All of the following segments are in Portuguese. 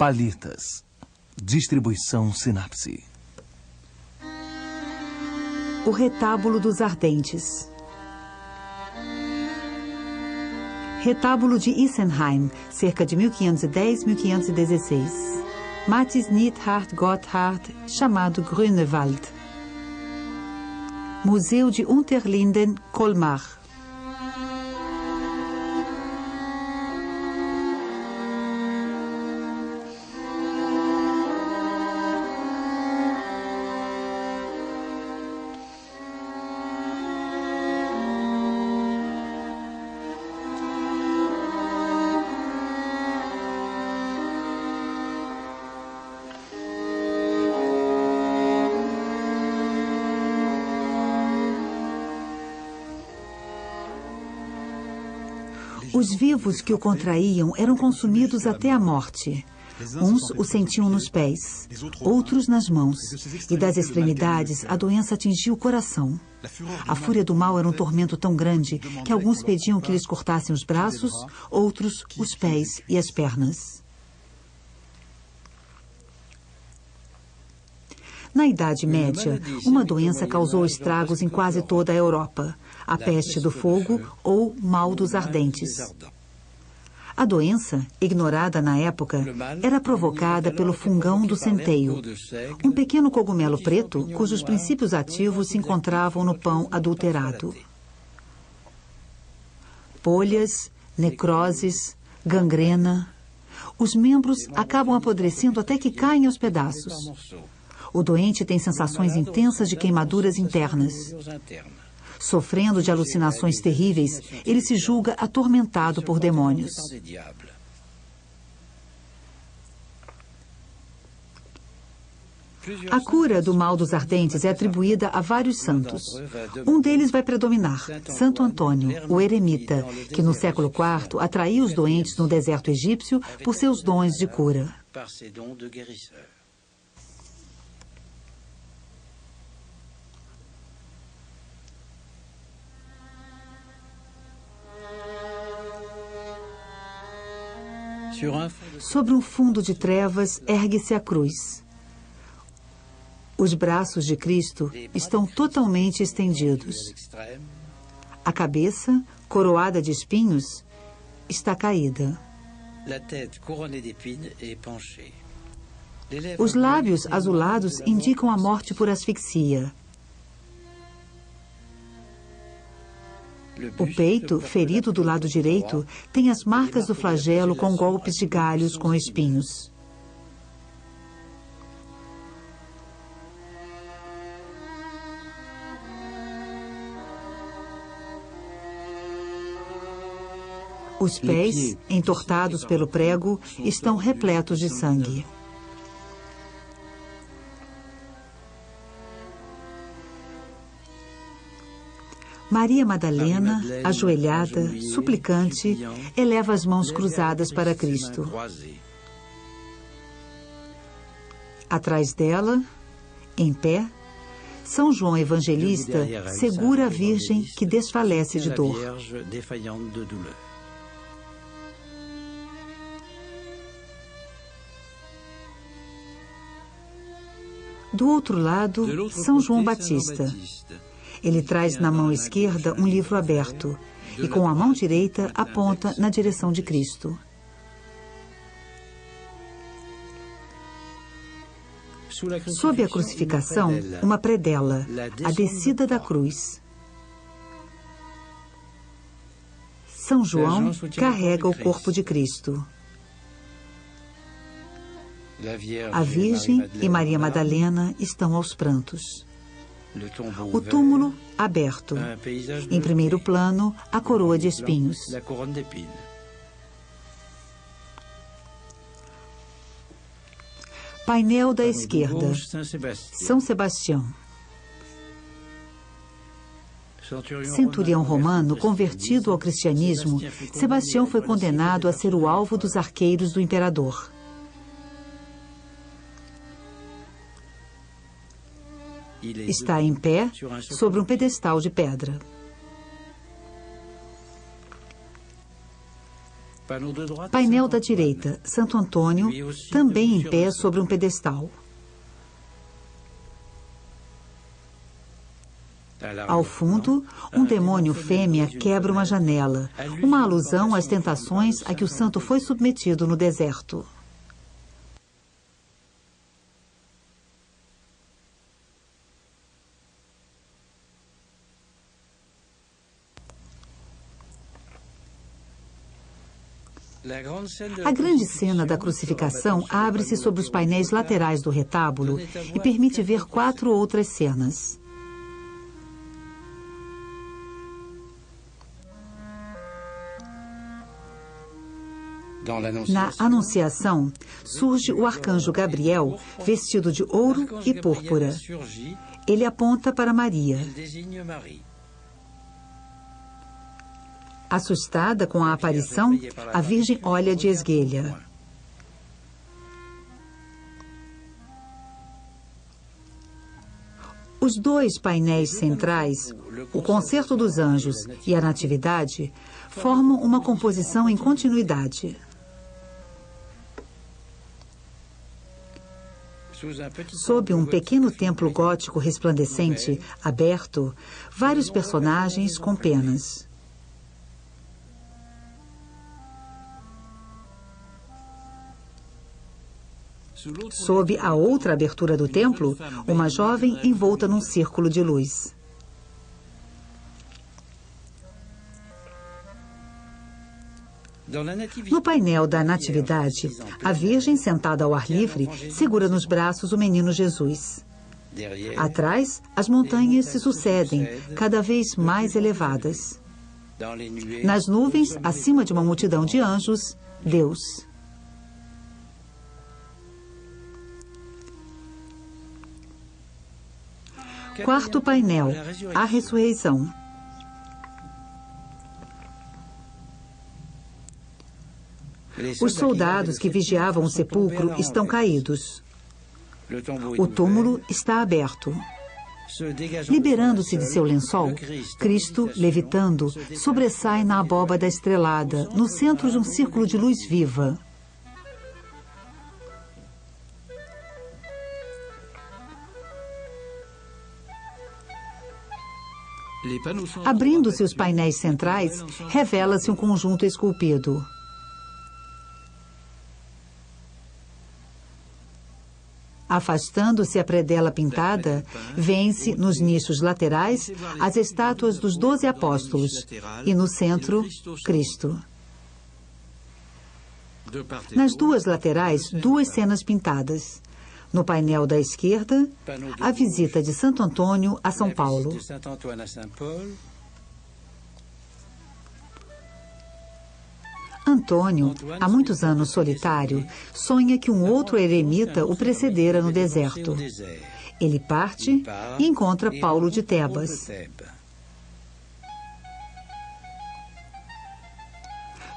Palitas. Distribuição Sinapse. O Retábulo dos Ardentes. Retábulo de Isenheim, cerca de 1510-1516. Mathis Neidhart Gotthard, chamado Grünewald. Museu de Unterlinden, Colmar. Os vivos que o contraíam eram consumidos até a morte. Uns o sentiam nos pés, outros nas mãos, e das extremidades a doença atingia o coração. A fúria do mal era um tormento tão grande que alguns pediam que lhes cortassem os braços, outros os pés e as pernas. Na Idade Média, uma doença causou estragos em quase toda a Europa: a peste do fogo ou mal dos ardentes. A doença, ignorada na época, era provocada pelo fungão do centeio, um pequeno cogumelo preto cujos princípios ativos se encontravam no pão adulterado. Polhas, necroses, gangrena. Os membros acabam apodrecendo até que caem aos pedaços. O doente tem sensações intensas de queimaduras internas. Sofrendo de alucinações terríveis, ele se julga atormentado por demônios. A cura do mal dos ardentes é atribuída a vários santos. Um deles vai predominar, Santo Antônio, o eremita, que no século IV atraiu os doentes no deserto egípcio por seus dons de cura. Sobre um fundo de trevas, ergue-se a cruz. Os braços de Cristo estão totalmente estendidos. A cabeça, coroada de espinhos, está caída. Os lábios azulados indicam a morte por asfixia. O peito, ferido do lado direito, tem as marcas do flagelo com golpes de galhos com espinhos. Os pés, entortados pelo prego, estão repletos de sangue. Maria Madalena, ajoelhada, suplicante, eleva as mãos cruzadas para Cristo. Atrás dela, em pé, São João Evangelista segura a Virgem que desfalece de dor. Do outro lado, São João Batista. Ele traz na mão esquerda um livro aberto e com a mão direita aponta na direção de Cristo. Sob a crucificação, uma predela, a descida da cruz. São João carrega o corpo de Cristo. A Virgem e Maria Madalena estão aos prantos. O túmulo aberto. Em primeiro plano, a coroa de espinhos. Painel da esquerda. São Sebastião. Centurião romano convertido ao cristianismo, Sebastião foi condenado a ser o alvo dos arqueiros do imperador. Está em pé sobre um pedestal de pedra. Painel da direita, Santo Antônio, também em pé sobre um pedestal. Ao fundo, um demônio fêmea quebra uma janela, uma alusão às tentações a que o santo foi submetido no deserto. A grande cena da crucificação abre-se sobre os painéis laterais do retábulo e permite ver 4 outras cenas. Na Anunciação, surge o arcanjo Gabriel, vestido de ouro e púrpura. Ele aponta para Maria. Assustada com a aparição, a Virgem olha de esguelha. Os 2 painéis centrais, o Concerto dos Anjos e a Natividade, formam uma composição em continuidade. Sob um pequeno templo gótico resplandecente, aberto, vários personagens com penas. Sob a outra abertura do templo, uma jovem envolta num círculo de luz. No painel da Natividade, a Virgem, sentada ao ar livre, segura nos braços o menino Jesus. Atrás, as montanhas se sucedem, cada vez mais elevadas. Nas nuvens, acima de uma multidão de anjos, Deus. Quarto painel, a ressurreição. Os soldados que vigiavam o sepulcro estão caídos. O túmulo está aberto. Liberando-se de seu lençol, Cristo, levitando, sobressai na abóbada estrelada, no centro de um círculo de luz viva. Abrindo-se os painéis centrais, revela-se um conjunto esculpido. Afastando-se a predela pintada, vêem-se nos nichos laterais as estátuas dos 12 apóstolos e no centro, Cristo. Nas 2 laterais, 2 cenas pintadas. No painel da esquerda, a visita de Santo Antônio a São Paulo. Antônio, há muitos anos solitário, sonha que um outro eremita o precedera no deserto. Ele parte e encontra Paulo de Tebas.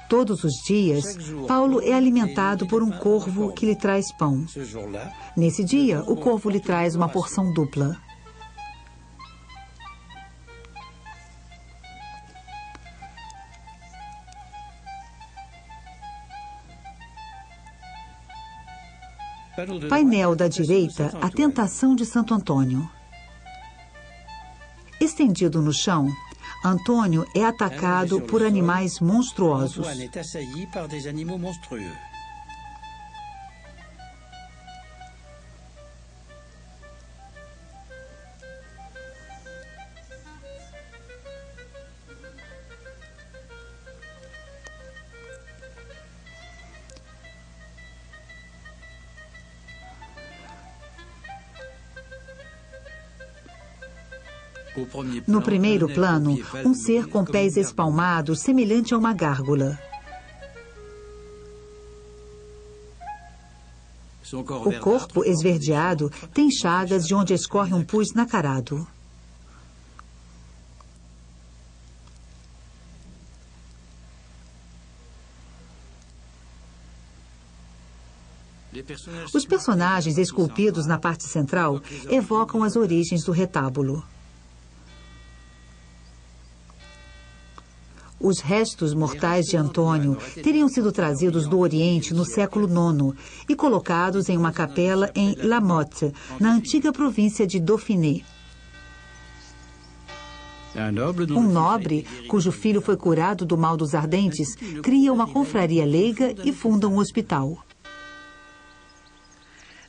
Todos os dias, Paulo é alimentado por um corvo que lhe traz pão. Nesse dia, o corvo lhe traz uma porção dupla. Painel da direita, a tentação de Santo Antônio. Estendido no chão, Antônio é atacado por animais monstruosos. No primeiro plano, um ser com pés espalmados, semelhante a uma gárgula. O corpo esverdeado tem chagas de onde escorre um pus nacarado. Os personagens esculpidos na parte central evocam as origens do retábulo. Os restos mortais de Antônio teriam sido trazidos do Oriente no século IX e colocados em uma capela em La Motte, na antiga província de Dauphiné. Um nobre, cujo filho foi curado do mal dos ardentes, cria uma confraria leiga e funda um hospital.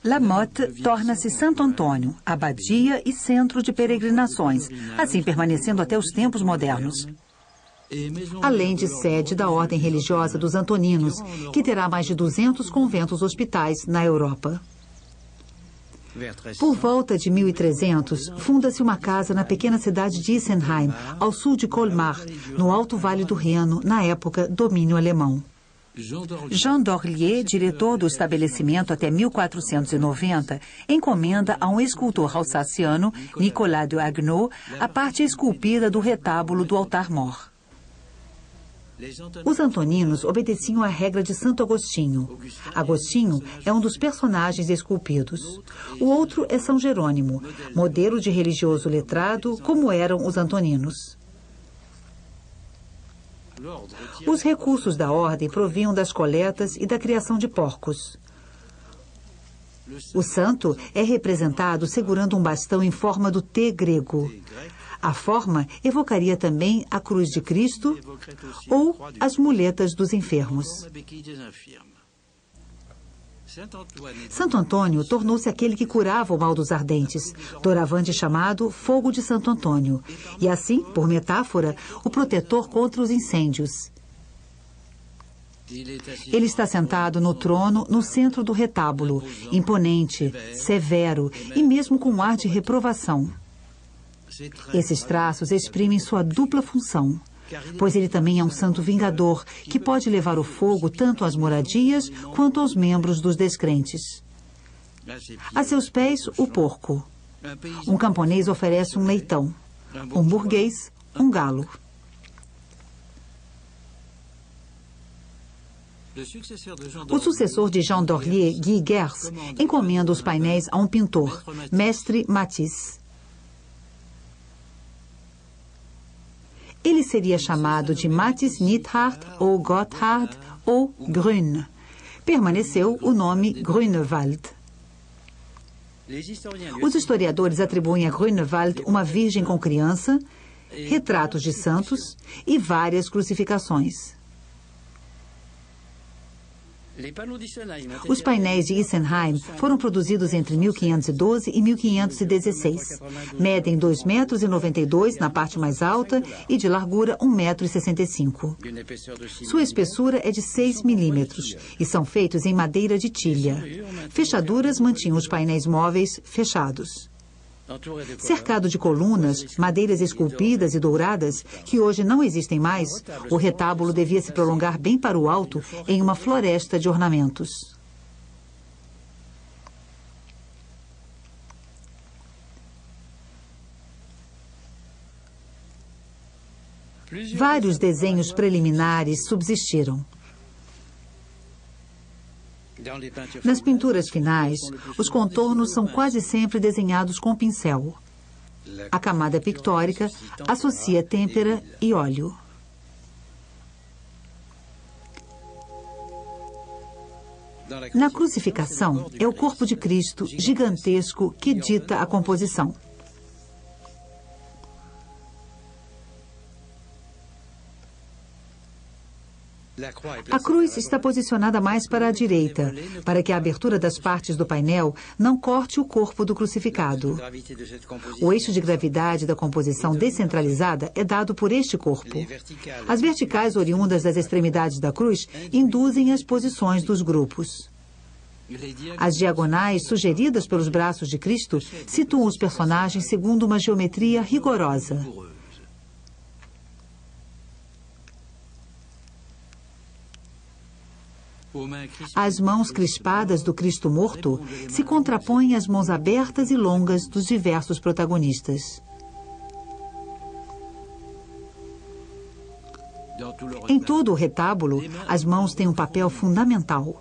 La Motte torna-se Santo Antônio, abadia e centro de peregrinações, assim permanecendo até os tempos modernos. Além de sede da ordem religiosa dos Antoninos, que terá mais de 200 conventos hospitais na Europa. Por volta de 1300, funda-se uma casa na pequena cidade de Isenheim, ao sul de Colmar, no Alto Vale do Reno, na época domínio alemão. Jean d'Orlier, diretor do estabelecimento até 1490, encomenda a um escultor alsaciano, Nicolas de Haguenau, a parte esculpida do retábulo do altar-mor. Os antoninos obedeciam à regra de Santo Agostinho. Agostinho é um dos personagens esculpidos. O outro é São Jerônimo, modelo de religioso letrado, como eram os antoninos. Os recursos da ordem provinham das coletas e da criação de porcos. O santo é representado segurando um bastão em forma do T grego. A forma evocaria também a cruz de Cristo ou as muletas dos enfermos. Santo Antônio tornou-se aquele que curava o mal dos ardentes, doravante chamado Fogo de Santo Antônio, e assim, por metáfora, o protetor contra os incêndios. Ele está sentado no trono no centro do retábulo, imponente, severo e mesmo com um ar de reprovação. Esses traços exprimem sua dupla função, pois ele também é um santo vingador que pode levar o fogo tanto às moradias quanto aos membros dos descrentes. A seus pés, o porco. Um camponês oferece um leitão. Um burguês, um galo. O sucessor de Jean d'Orlier, Guy Gers, encomenda os painéis a um pintor, Mestre Matisse. Ele seria chamado de Mathis Neidhardt ou Gotthard ou Grün. Permaneceu o nome Grünewald. Os historiadores atribuem a Grünewald uma virgem com criança, retratos de santos e várias crucificações. Os painéis de Isenheim foram produzidos entre 1512 e 1516. Medem 2,92 metros na parte mais alta e de largura 1,65 metros. Sua espessura é de 6 milímetros e são feitos em madeira de tilha. Fechaduras mantinham os painéis móveis fechados. Cercado de colunas, madeiras esculpidas e douradas, que hoje não existem mais, o retábulo devia se prolongar bem para o alto em uma floresta de ornamentos. Vários desenhos preliminares subsistiram. Nas pinturas finais, os contornos são quase sempre desenhados com pincel. A camada pictórica associa têmpera e óleo. Na crucificação, é o corpo de Cristo gigantesco que dita a composição. A cruz está posicionada mais para a direita, para que a abertura das partes do painel não corte o corpo do crucificado. O eixo de gravidade da composição descentralizada é dado por este corpo. As verticais oriundas das extremidades da cruz induzem as posições dos grupos. As diagonais sugeridas pelos braços de Cristo situam os personagens segundo uma geometria rigorosa. As mãos crispadas do Cristo morto se contrapõem às mãos abertas e longas dos diversos protagonistas. Em todo o retábulo, as mãos têm um papel fundamental.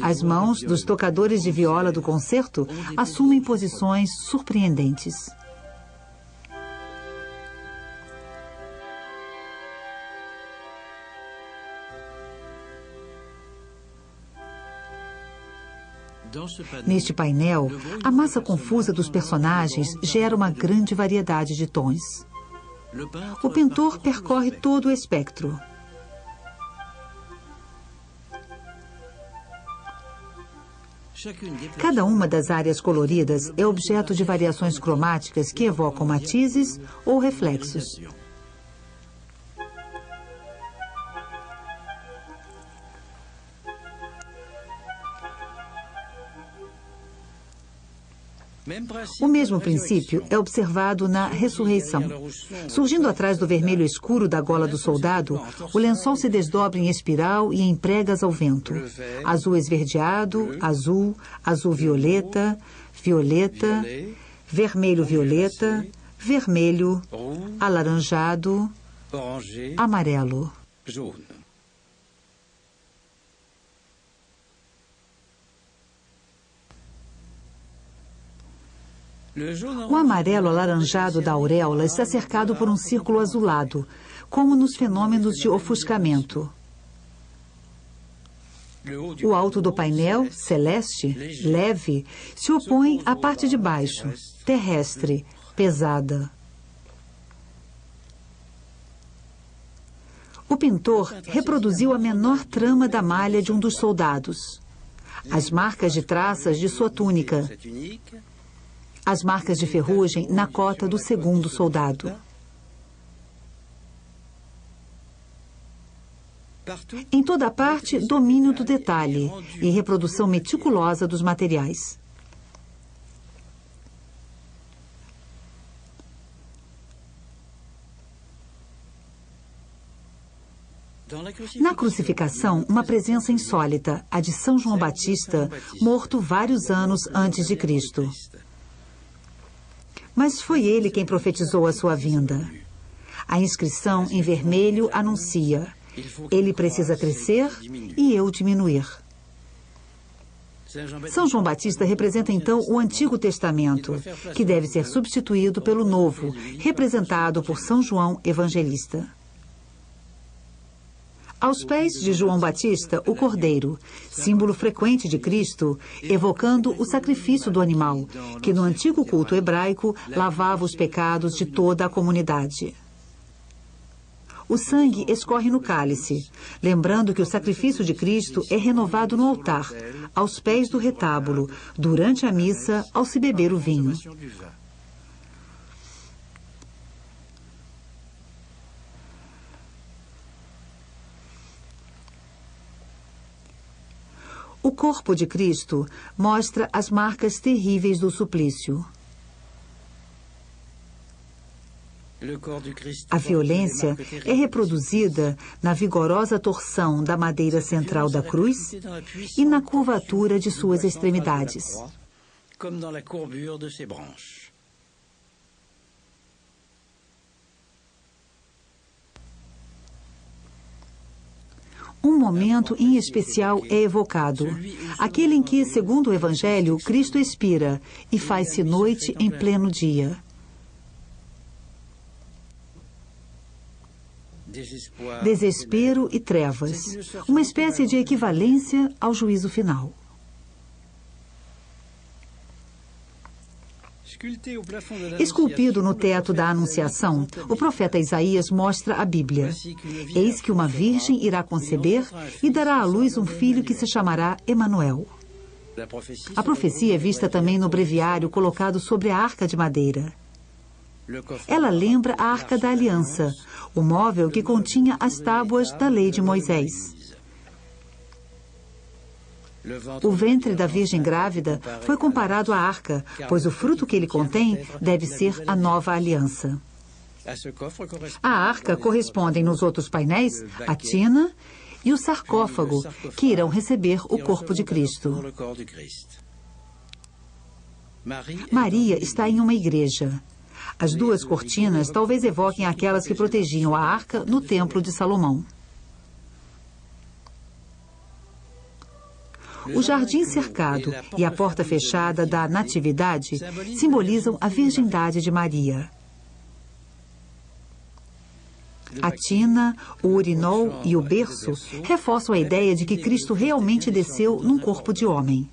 As mãos dos tocadores de viola do concerto assumem posições surpreendentes. Neste painel, a massa confusa dos personagens gera uma grande variedade de tons. O pintor percorre todo o espectro. Cada uma das áreas coloridas é objeto de variações cromáticas que evocam matizes ou reflexos. O mesmo princípio é observado na ressurreição. Surgindo atrás do vermelho escuro da gola do soldado, o lençol se desdobra em espiral e em pregas ao vento. Azul esverdeado, azul, azul-violeta, violeta, vermelho-violeta, vermelho, alaranjado, amarelo. O amarelo alaranjado da auréola está cercado por um círculo azulado, como nos fenômenos de ofuscamento. O alto do painel, celeste, leve, se opõe à parte de baixo, terrestre, pesada. O pintor reproduziu a menor trama da malha de um dos soldados, as marcas de traças de sua túnica, as marcas de ferrugem na cota do segundo soldado. Em toda parte, domínio do detalhe e reprodução meticulosa dos materiais. Na crucificação, uma presença insólita, a de São João Batista, morto vários anos antes de Cristo. Mas foi ele quem profetizou a sua vinda. A inscrição em vermelho anuncia: ele precisa crescer e eu diminuir. São João Batista representa então o Antigo Testamento, que deve ser substituído pelo Novo, representado por São João Evangelista. Aos pés de João Batista, o Cordeiro, símbolo frequente de Cristo, evocando o sacrifício do animal, que no antigo culto hebraico lavava os pecados de toda a comunidade. O sangue escorre no cálice, lembrando que o sacrifício de Cristo é renovado no altar, aos pés do retábulo, durante a missa, ao se beber o vinho. O corpo de Cristo mostra as marcas terríveis do suplício. A violência é reproduzida na vigorosa torção da madeira central da cruz e na curvatura de suas extremidades. Um momento em especial é evocado, aquele em que, segundo o Evangelho, Cristo expira e faz-se noite em pleno dia. Desespero e trevas, uma espécie de equivalência ao juízo final. Esculpido no teto da Anunciação, o profeta Isaías mostra a Bíblia. Eis que uma virgem irá conceber e dará à luz um filho que se chamará Emanuel. A profecia é vista também no breviário colocado sobre a arca de madeira. Ela lembra a Arca da Aliança, o móvel que continha as tábuas da lei de Moisés. O ventre da Virgem grávida foi comparado à arca, pois o fruto que ele contém deve ser a nova aliança. A arca correspondem nos outros painéis a tina e o sarcófago, que irão receber o corpo de Cristo. Maria está em uma igreja. As duas cortinas talvez evoquem aquelas que protegiam a arca no Templo de Salomão. O jardim cercado e a porta fechada da Natividade simbolizam a virgindade de Maria. A tina, o urinol e o berço reforçam a ideia de que Cristo realmente desceu num corpo de homem.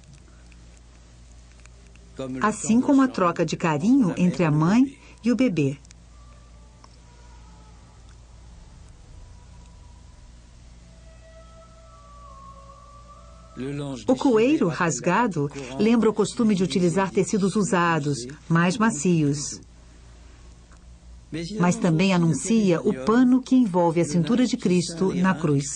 Assim como a troca de carinho entre a mãe e o bebê. O coeiro rasgado lembra o costume de utilizar tecidos usados, mais macios. Mas também anuncia o pano que envolve a cintura de Cristo na cruz.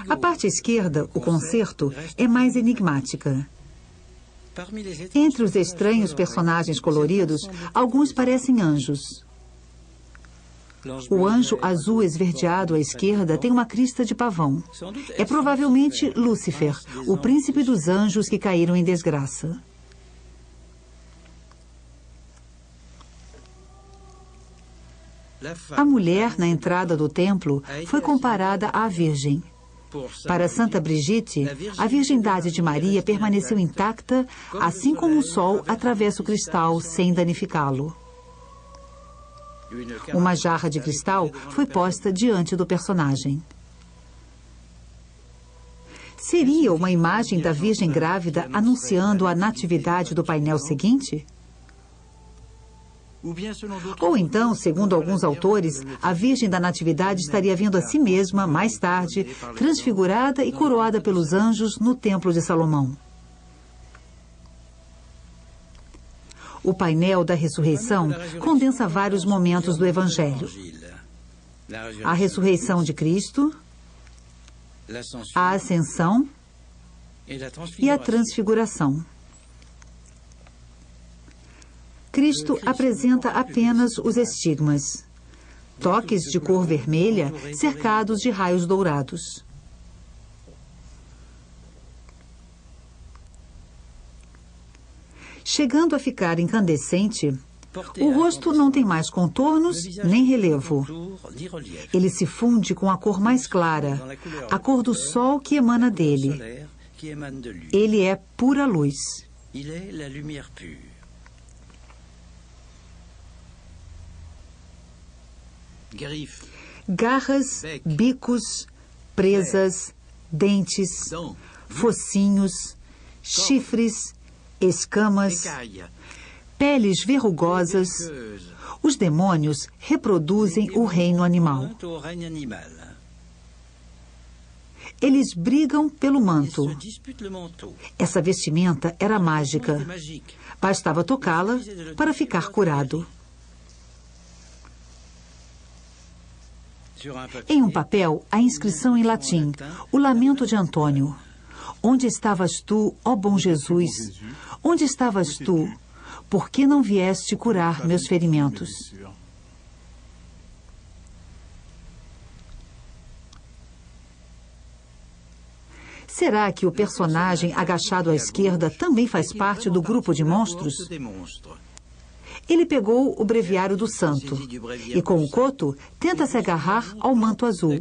A parte esquerda, o concerto, é mais enigmática. Entre os estranhos personagens coloridos, alguns parecem anjos. O anjo azul esverdeado à esquerda tem uma crista de pavão. É provavelmente Lúcifer, o príncipe dos anjos que caíram em desgraça. A mulher na entrada do templo foi comparada à Virgem. Para Santa Brigitte, a virgindade de Maria permaneceu intacta, assim como o sol atravessa o cristal sem danificá-lo. Uma jarra de cristal foi posta diante do personagem. Seria uma imagem da Virgem grávida anunciando a natividade do painel seguinte? Ou então, segundo alguns autores, a Virgem da Natividade estaria vendo a si mesma, mais tarde, transfigurada e coroada pelos anjos no Templo de Salomão. O painel da ressurreição condensa vários momentos do Evangelho. A ressurreição de Cristo, a ascensão e a transfiguração. Cristo apresenta apenas os estigmas, toques de cor vermelha cercados de raios dourados. Chegando a ficar incandescente, o rosto não tem mais contornos nem relevo. Ele se funde com a cor mais clara, a cor do sol que emana dele. Ele é pura luz. Garras, bicos, presas, dentes, focinhos, chifres, escamas, peles verrugosas. Os demônios reproduzem o reino animal. Eles brigam pelo manto. Essa vestimenta era mágica. Bastava tocá-la para ficar curado. Em um papel, a inscrição em latim, o lamento de Antônio. Onde estavas tu, ó bom Jesus? Onde estavas tu? Por que não vieste curar meus ferimentos? Será que o personagem agachado à esquerda também faz parte do grupo de monstros? Ele pegou o breviário do santo e, com o coto, tenta se agarrar ao manto azul.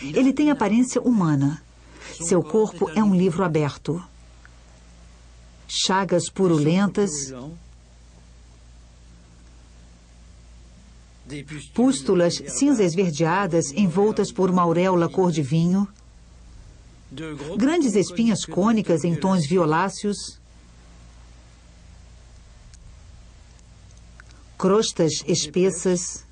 Ele tem aparência humana. Seu corpo é um livro aberto. Chagas purulentas, pústulas cinza esverdeadas envoltas por uma auréola cor de vinho, grandes espinhas cônicas em tons violáceos, crostas espessas,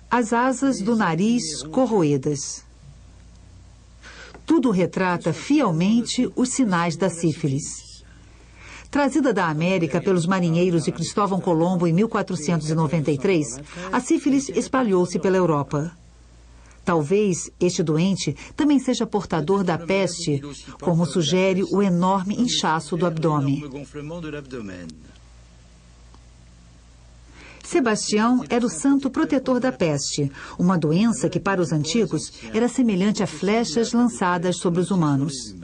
as asas do nariz corroídas. Tudo retrata fielmente os sinais da sífilis. Trazida da América pelos marinheiros de Cristóvão Colombo em 1493, a sífilis espalhou-se pela Europa. Talvez este doente também seja portador da peste, como sugere o enorme inchaço do abdômen. Sebastião era o santo protetor da peste, uma doença que, para os antigos, era semelhante a flechas lançadas sobre os humanos.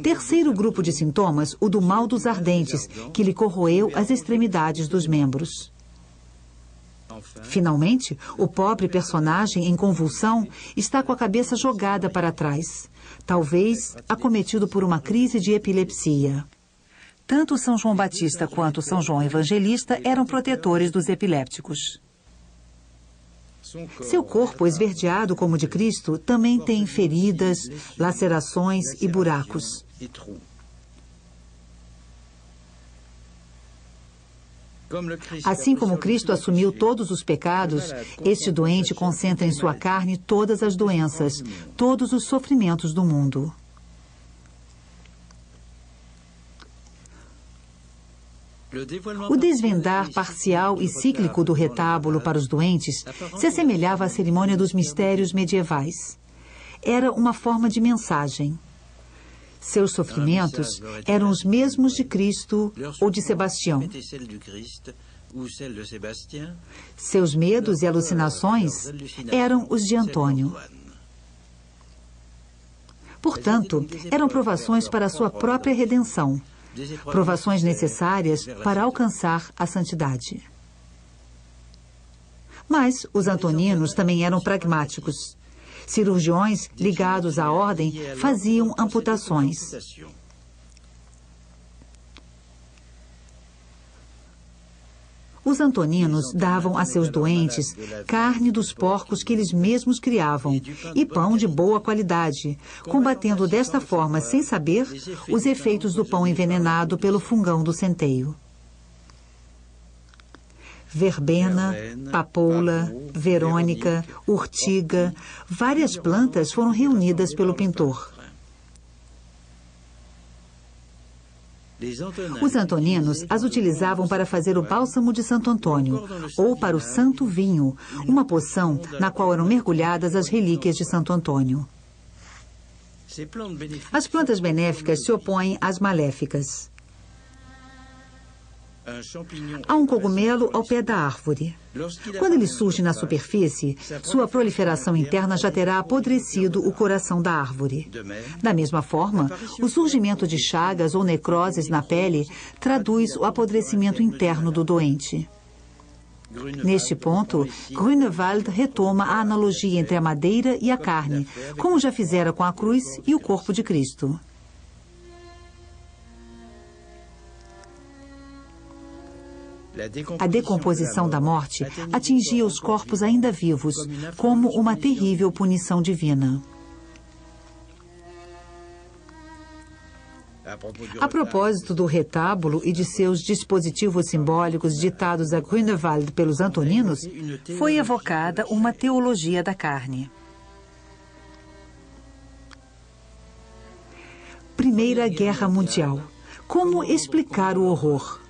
Terceiro grupo de sintomas, o do mal dos ardentes, que lhe corroeu as extremidades dos membros. Finalmente, o pobre personagem em convulsão está com a cabeça jogada para trás, talvez acometido por uma crise de epilepsia. Tanto São João Batista quanto São João Evangelista eram protetores dos epilépticos. Seu corpo, esverdeado como o de Cristo, também tem feridas, lacerações e buracos. Assim como Cristo assumiu todos os pecados, este doente concentra em sua carne todas as doenças, todos os sofrimentos do mundo. O desvendar parcial e cíclico do retábulo para os doentes se assemelhava à cerimônia dos mistérios medievais. Era uma forma de mensagem. Seus sofrimentos eram os mesmos de Cristo ou de Sebastião. Seus medos e alucinações eram os de Antônio. Portanto, eram provações para a sua própria redenção. Provações necessárias para alcançar a santidade. Mas os antoninos também eram pragmáticos. Cirurgiões ligados à ordem faziam amputações. Os antoninos davam a seus doentes carne dos porcos que eles mesmos criavam e pão de boa qualidade, combatendo desta forma, sem saber, os efeitos do pão envenenado pelo fungão do centeio. Verbena, papoula, verônica, urtiga, várias plantas foram reunidas pelo pintor. Os antoninos as utilizavam para fazer o bálsamo de Santo Antônio, ou para o santo vinho, uma poção na qual eram mergulhadas as relíquias de Santo Antônio. As plantas benéficas se opõem às maléficas. Há um cogumelo ao pé da árvore. Quando ele surge na superfície, sua proliferação interna já terá apodrecido o coração da árvore. Da mesma forma, o surgimento de chagas ou necroses na pele traduz o apodrecimento interno do doente. Neste ponto, Grünewald retoma a analogia entre a madeira e a carne, como já fizera com a cruz e o corpo de Cristo. A decomposição da morte atingia os corpos ainda vivos, como uma terrível punição divina. A propósito do retábulo e de seus dispositivos simbólicos ditados a Grünewald pelos antoninos, foi evocada uma teologia da carne. Primeira Guerra Mundial. Como explicar o horror?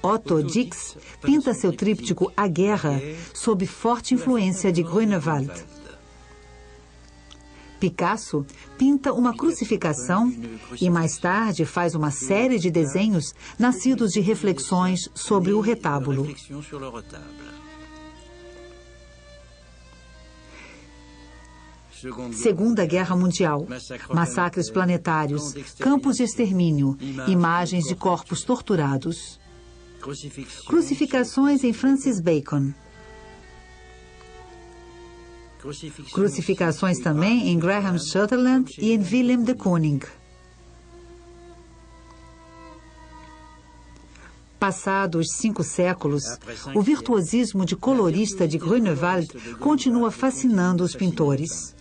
Otto Dix pinta seu tríptico A Guerra sob forte influência de Grünewald. Picasso pinta uma crucificação e mais tarde faz uma série de desenhos nascidos de reflexões sobre o retábulo. Segunda Guerra Mundial, massacres planetários, campos de extermínio, imagens de corpos torturados. Crucificações em Francis Bacon. Crucificações também em Graham Sutherland e em Willem de Kooning. Passados 5 séculos, o virtuosismo de colorista de Grünewald continua fascinando os pintores.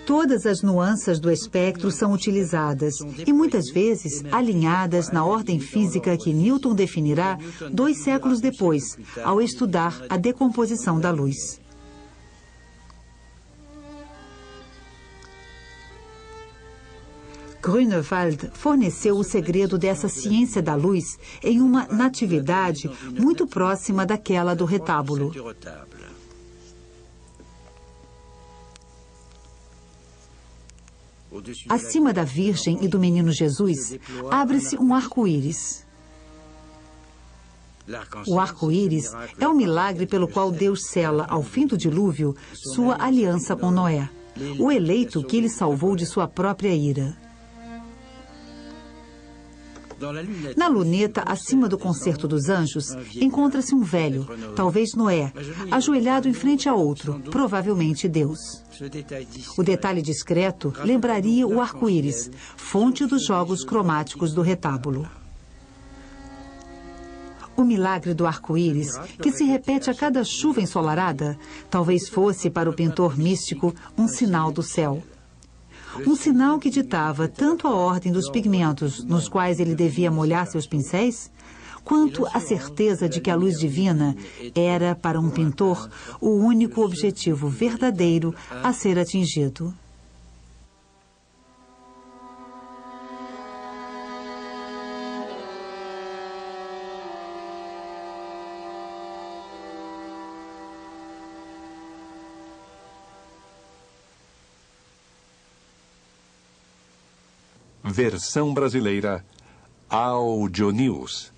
Todas as nuances do espectro são utilizadas e muitas vezes alinhadas na ordem física que Newton definirá 2 séculos depois, ao estudar a decomposição da luz. Grünewald forneceu o segredo dessa ciência da luz em uma natividade muito próxima daquela do retábulo. Acima da Virgem e do Menino Jesus, abre-se um arco-íris. O arco-íris é o milagre pelo qual Deus sela, ao fim do dilúvio, sua aliança com Noé, o eleito que ele salvou de sua própria ira. Na luneta, acima do concerto dos anjos, encontra-se um velho, talvez Noé, ajoelhado em frente a outro, provavelmente Deus. O detalhe discreto lembraria o arco-íris, fonte dos jogos cromáticos do retábulo. O milagre do arco-íris, que se repete a cada chuva ensolarada, talvez fosse para o pintor místico um sinal do céu. Um sinal que ditava tanto a ordem dos pigmentos nos quais ele devia molhar seus pincéis, quanto a certeza de que a luz divina era, para um pintor, o único objetivo verdadeiro a ser atingido. Versão brasileira, Audionews.